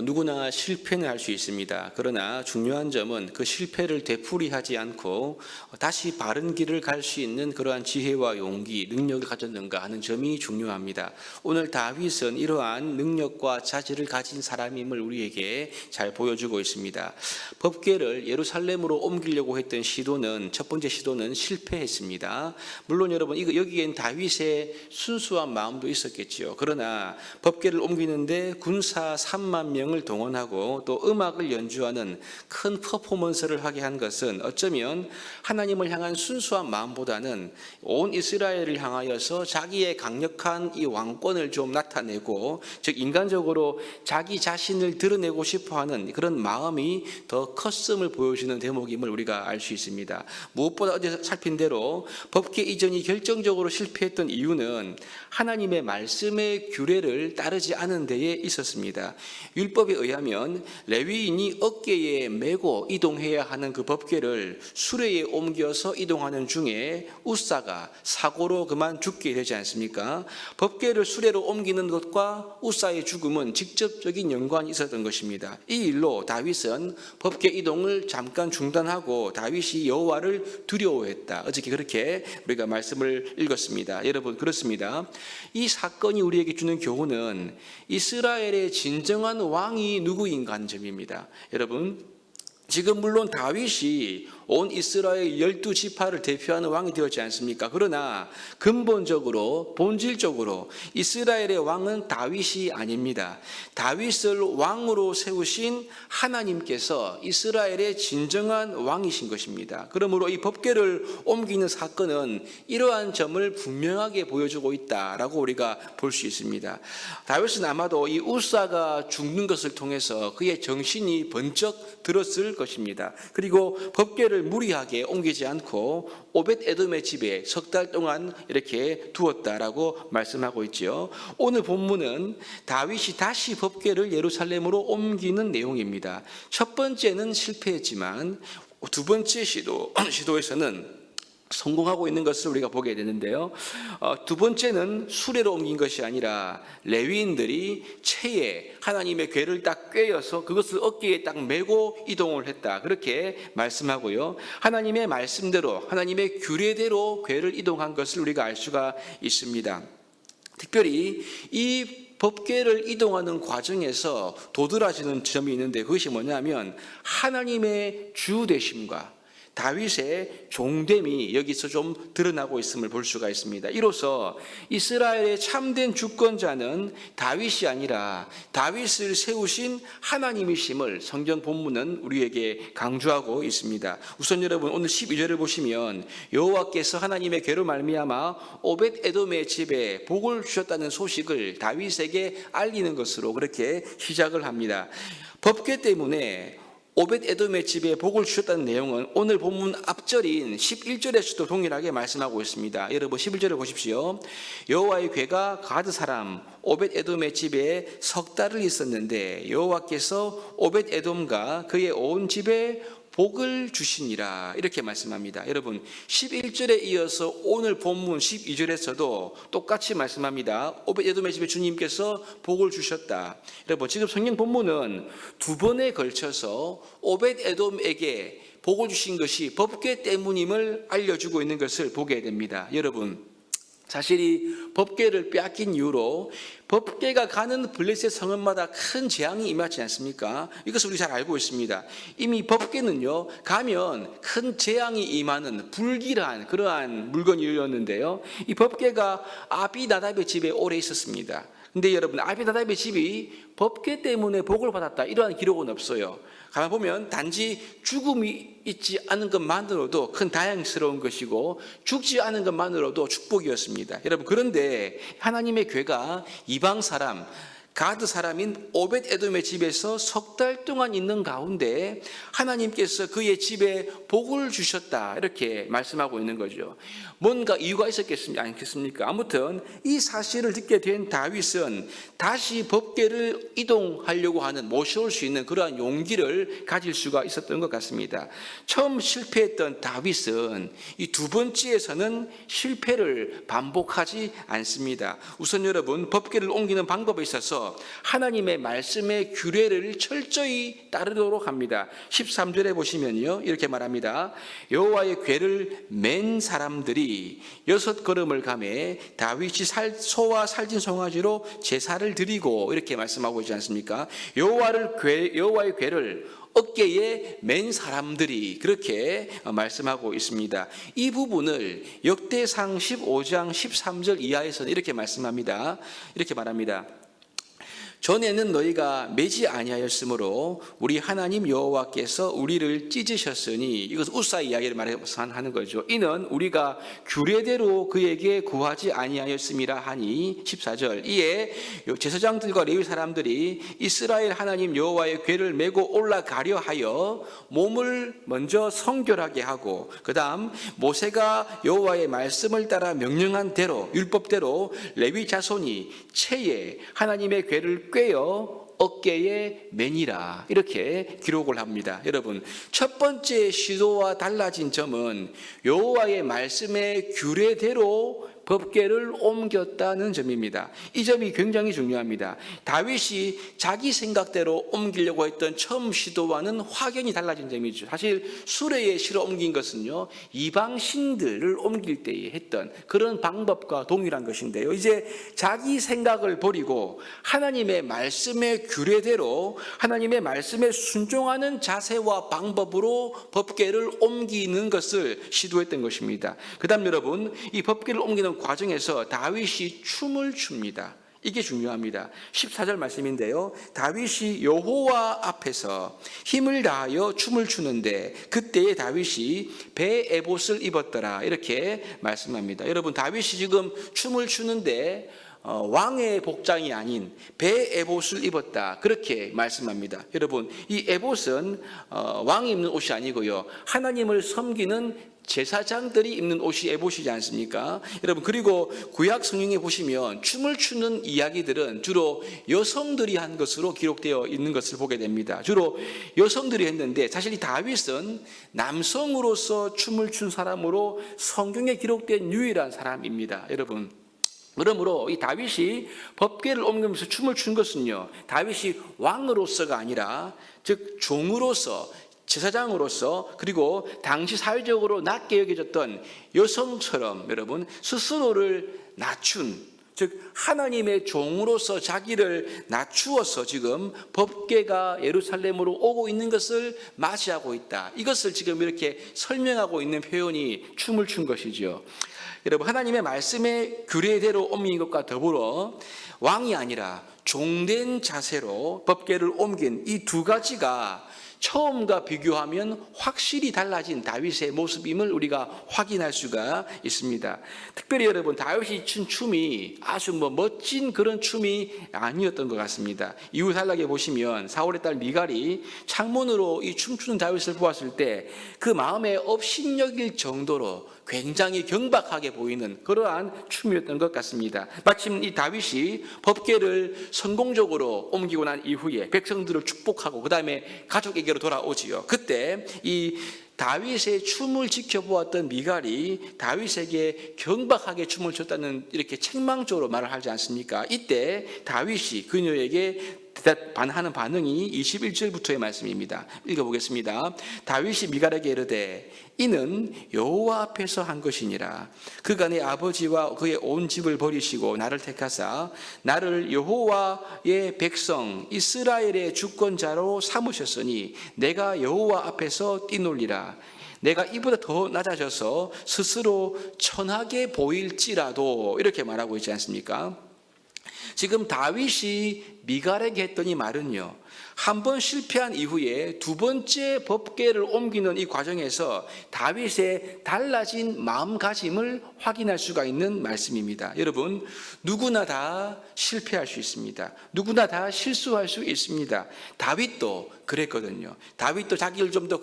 누구나 실패는 할 수 있습니다. 그러나 중요한 점은 그 실패를 되풀이하지 않고 다시 바른 길을 갈 수 있는 그러한 지혜와 용기, 능력을 가졌는가 하는 점이 중요합니다. 오늘 다윗은 이러한 능력과 자질을 가진 사람임을 우리에게 잘 보여주고 있습니다. 법궤를 예루살렘으로 옮기려고 했던 시도는, 첫 번째 시도는 실패했습니다. 물론 여러분 여기엔 다윗의 순수한 마음도 있었겠지요. 그러나 법궤를 옮기는데 군사 3만 명을 동원하고 또 음악을 연주하는 큰 퍼포먼스를 하게 한 것은 어쩌면 하나님을 향한 순수한 마음보다는 온 이스라엘을 향하여서 자기의 강력한 이 왕권을 좀 나타내고, 즉 인간적으로 자기 자신을 드러내고 싶어하는 그런 마음이 더 컸음을 보여주는 대목임을 우리가 알 수 있습니다. 무엇보다 어제 살핀 대로 법궤 이전이 결정적으로 실패했던 이유는 하나님의 말씀의 규례를 따르지 않은 데에 있었습니다. 율법에 의하면 레위인이 어깨에 메고 이동해야 하는 그 법궤를 수레에 옮겨서 이동하는 중에 우사가 사고로 그만 죽게 되지 않습니까? 법궤를 수레로 옮기는 것과 우사의 죽음은 직접적인 연관이 있었던 것입니다. 이 일로 다윗은 법궤 이동을 잠깐 중단하고 다윗이 여호와를 두려워했다. 어저께 그렇게 우리가 말씀을 읽었습니다. 여러분, 그렇습니다. 이 사건이 우리에게 주는 교훈은 이스라엘의 진정한 왕이 누구인가 하는 점입니다. 여러분, 지금 물론 다윗이 온 이스라엘 12지파를 대표하는 왕이 되었지 않습니까? 그러나 근본적으로 본질적으로 이스라엘의 왕은 다윗이 아닙니다. 다윗을 왕으로 세우신 하나님께서 이스라엘의 진정한 왕이신 것입니다. 그러므로 이 법궤를 옮기는 사건은 이러한 점을 분명하게 보여주고 있다라고 우리가 볼 수 있습니다. 다윗은 아마도 이 우사가 죽는 것을 통해서 그의 정신이 번쩍 들었을 것입니다. 그리고 법궤를 무리하게 옮기지 않고 오벳 에돔의 집에 석 달 동안 이렇게 두었다라고 말씀하고 있지요. 오늘 본문은 다윗이 다시 법궤를 예루살렘으로 옮기는 내용입니다. 첫 번째는 실패했지만 두 번째 시도에서는 성공하고 있는 것을 우리가 보게 되는데요. 두 번째는 수레로 옮긴 것이 아니라 레위인들이 채에 하나님의 궤를 딱 꿰어서 그것을 어깨에 딱 메고 이동을 했다. 그렇게 말씀하고요. 하나님의 말씀대로, 하나님의 규례대로 궤를 이동한 것을 우리가 알 수가 있습니다. 특별히 이 법궤를 이동하는 과정에서 도드라지는 점이 있는데 그것이 뭐냐면 하나님의 주 되심과 다윗의 종됨이 여기서 좀 드러나고 있음을 볼 수가 있습니다. 이로써 이스라엘의 참된 주권자는 다윗이 아니라 다윗을 세우신 하나님이심을 성경 본문은 우리에게 강조하고 있습니다. 우선 여러분 오늘 12절을 보시면 여호와께서 하나님의 궤로 말미암아 오벳 에돔의 집에 복을 주셨다는 소식을 다윗에게 알리는 것으로 그렇게 시작을 합니다. 법궤 때문에 오벳 에돔의 집에 복을 주셨다는 내용은 오늘 본문 앞절인 11절에서도 동일하게 말씀하고 있습니다. 여러분 11절을 보십시오. 여호와의 궤가 가드 사람 오벳 에돔의 집에 석 달을 있었는데 여호와께서 오벳 에돔과 그의 온 집에 복을 주시니라 이렇게 말씀합니다. 여러분 11절에 이어서 오늘 본문 12절에서도 똑같이 말씀합니다. 오벳 에돔의 집에 주님께서 복을 주셨다. 여러분 지금 성경 본문은 두 번에 걸쳐서 오벳 에돔에게 복을 주신 것이 법궤 때문임을 알려주고 있는 것을 보게 됩니다. 여러분 사실 이 법궤를 빼앗긴 이후로 법궤가 가는 블레셋 성읍마다 큰 재앙이 임하지 않습니까? 이것을 우리 잘 알고 있습니다. 이미 법궤는요 가면 큰 재앙이 임하는 불길한 그러한 물건이었는데요. 이 법궤가 아비나답의 집에 오래 있었습니다. 근데 여러분 아비나답의 집이 법궤 때문에 복을 받았다 이러한 기록은 없어요. 가만 보면 단지 죽음이 있지 않은 것만으로도 큰 다행스러운 것이고 죽지 않은 것만으로도 축복이었습니다. 여러분 그런데 하나님의 궤가 이방 사람 가드 사람인 오벳 에돔의 집에서 석 달 동안 있는 가운데 하나님께서 그의 집에 복을 주셨다 이렇게 말씀하고 있는 거죠. 뭔가 이유가 않겠습니까? 아무튼 이 사실을 듣게 된 다윗은 다시 법궤를 이동하려고 하는 모셔올 수 있는 그러한 용기를 가질 수가 있었던 것 같습니다. 처음 실패했던 다윗은 이 두 번째에서는 실패를 반복하지 않습니다. 우선 여러분 법궤를 옮기는 방법에 있어서 앞에서 하나님의 말씀의 규례를 철저히 따르도록 합니다. 13절에 보시면요, 이렇게 말합니다. 여호와의 궤를 맨 사람들이 6걸음을 가매 다윗이 소와 살진 송아지로 제사를 드리고, 이렇게 말씀하고 있지 않습니까? 여호와의 궤를 어깨에 맨 사람들이, 그렇게 말씀하고 있습니다. 이 부분을 역대상 15장 13절 이하에서는 이렇게 말씀합니다. 이렇게 말합니다. 전에는 너희가 매지 아니하였으므로 우리 하나님 여호와께서 우리를 찢으셨으니, 이것은 우사 이야기를 말하는 거죠. 이는 우리가 규례대로 그에게 구하지 아니하였음이라 하니, 14절, 이에 제사장들과 레위 사람들이 이스라엘 하나님 여호와의 궤를 메고 올라가려 하여 몸을 먼저 성결하게 하고, 그 다음 모세가 여호와의 말씀을 따라 명령한 대로, 율법대로 레위 자손이 채에 하나님의 궤를 꿰어 어깨에 매니라, 이렇게 기록을 합니다. 여러분, 첫 번째 시도와 달라진 점은 여호와의 말씀의 규례대로 법궤를 옮겼다는 점입니다. 이 점이 굉장히 중요합니다. 다윗이 자기 생각대로 옮기려고 했던 처음 시도와는 확연히 달라진 점이죠. 사실 수레에 실어 옮긴 것은요, 이방 신들을 옮길 때에 했던 그런 방법과 동일한 것인데요, 이제 자기 생각을 버리고 하나님의 말씀의 규례대로 하나님의 말씀에 순종하는 자세와 방법으로 법궤를 옮기는 것을 시도했던 것입니다. 그 다음 여러분, 이 법궤를 옮기는 과정에서 다윗이 춤을 춥니다. 이게 중요합니다. 14절 말씀인데요, 다윗이 여호와 앞에서 힘을 다하여 춤을 추는데 그때에 다윗이 배 에봇을 입었더라, 이렇게 말씀합니다. 여러분, 다윗이 지금 춤을 추는데 왕의 복장이 아닌 배 에봇을 입었다, 그렇게 말씀합니다. 여러분, 이 에봇은 왕이 입는 옷이 아니고요, 하나님을 섬기는 제사장들이 입는 옷이 에봇이지 않습니까? 여러분, 그리고 구약 성경에 보시면 춤을 추는 이야기들은 주로 여성들이 한 것으로 기록되어 있는 것을 보게 됩니다. 주로 여성들이 했는데, 사실 이 다윗은 남성으로서 춤을 춘 사람으로 성경에 기록된 유일한 사람입니다. 여러분, 그러므로 이 다윗이 법궤를 옮기면서 춤을 춘 것은요, 다윗이 왕으로서가 아니라, 즉 종으로서, 제사장으로서, 그리고 당시 사회적으로 낮게 여겨졌던 여성처럼 여러분 스스로를 낮춘, 즉 하나님의 종으로서 자기를 낮추어서 지금 법궤가 예루살렘으로 오고 있는 것을 맞이하고 있다, 이것을 지금 이렇게 설명하고 있는 표현이 춤을 춘 것이죠. 여러분, 하나님의 말씀의 규례대로 옮긴 것과 더불어 왕이 아니라 종된 자세로 법궤를 옮긴 이 두 가지가 처음과 비교하면 확실히 달라진 다윗의 모습임을 우리가 확인할 수가 있습니다. 특별히 여러분, 다윗이 춘 춤이 아주 멋진 그런 춤이 아니었던 것 같습니다. 이후 단락에 보시면 사울의 딸 미갈이 창문으로 이 춤추는 다윗을 보았을 때 그 마음에 업신여길 정도로 굉장히 경박하게 보이는 그러한 춤이었던 것 같습니다. 마침 이 다윗이 법궤를 성공적으로 옮기고 난 이후에 백성들을 축복하고 그 다음에 가족에게로 돌아오지요. 그때 이 다윗의 춤을 지켜보았던 미갈이 다윗에게 경박하게 춤을 췄다는 이렇게 책망적으로 말을 하지 않습니까? 이때 다윗이 그녀에게 반하는 반응이 21절부터의 말씀입니다. 읽어보겠습니다. 다윗이 미갈에게 이르되 이는 여호와 앞에서 한 것이니라. 그가 내 아버지와 그의 온 집을 버리시고 나를 택하사 나를 여호와의 백성 이스라엘의 주권자로 삼으셨으니 내가 여호와 앞에서 뛰놀리라. 내가 이보다 더 낮아져서 스스로 천하게 보일지라도, 이렇게 말하고 있지 않습니까? 지금 다윗이 미갈에게 했던 이 말은요, 한 번 실패한 이후에 두 번째 법궤를 옮기는 이 과정에서 다윗의 달라진 마음가짐을 확인할 수가 있는 말씀입니다. 여러분, 누구나 다 실패할 수 있습니다. 누구나 다 실수할 수 있습니다. 다윗도 그랬거든요. 다윗도 자기를 좀 더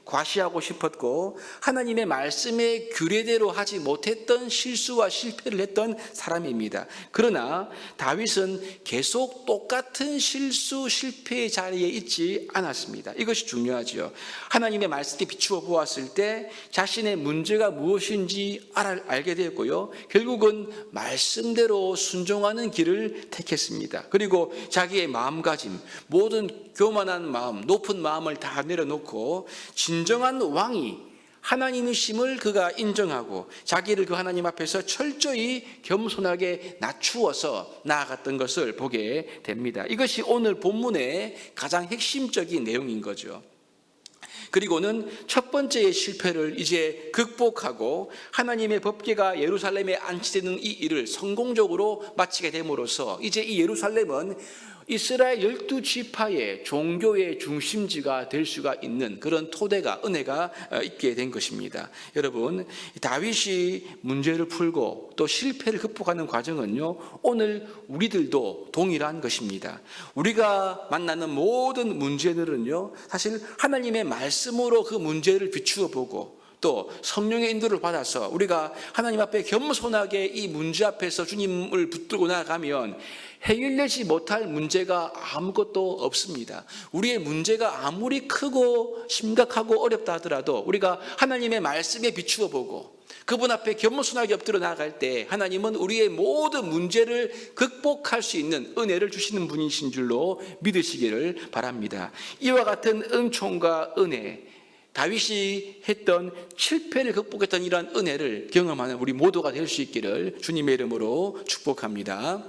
과시하고 싶었고 하나님의 말씀의 규례대로 하지 못했던 실수와 실패를 했던 사람입니다. 그러나 다윗은 계속 똑같은 실수, 실패의 자리에 있지 않았습니다. 이것이 중요하죠. 하나님의 말씀에 비추어 보았을 때 자신의 문제가 무엇인지 알게 되었고요. 결국은 말씀대로 순종하는 길을 택했습니다. 그리고 자기의 마음가짐, 모든 교만한 마음, 높은 마음을 다 내려놓고 진정한 왕이 하나님이심을 그가 인정하고 자기를 그 하나님 앞에서 철저히 겸손하게 낮추어서 나아갔던 것을 보게 됩니다. 이것이 오늘 본문의 가장 핵심적인 내용인 거죠. 그리고는 첫 번째의 실패를 이제 극복하고 하나님의 법궤가 예루살렘에 안치되는 이 일을 성공적으로 마치게 됨으로써 이제 이 예루살렘은 이스라엘 12지파의 종교의 중심지가 될 수가 있는 그런 토대가, 은혜가 있게 된 것입니다. 여러분, 다윗이 문제를 풀고 또 실패를 극복하는 과정은요, 오늘 우리들도 동일한 것입니다. 우리가 만나는 모든 문제들은요, 사실 하나님의 말씀으로 그 문제를 비추어 보고 또 성령의 인도를 받아서 우리가 하나님 앞에 겸손하게 이 문제 앞에서 주님을 붙들고 나아가면 해결되지 못할 문제가 아무것도 없습니다. 우리의 문제가 아무리 크고 심각하고 어렵다 하더라도 우리가 하나님의 말씀에 비추어 보고 그분 앞에 겸손하게 엎드려 나아갈 때 하나님은 우리의 모든 문제를 극복할 수 있는 은혜를 주시는 분이신 줄로 믿으시기를 바랍니다. 이와 같은 은총과 은혜, 다윗이 했던 실패를 극복했던 이러한 은혜를 경험하는 우리 모두가 될 수 있기를 주님의 이름으로 축복합니다.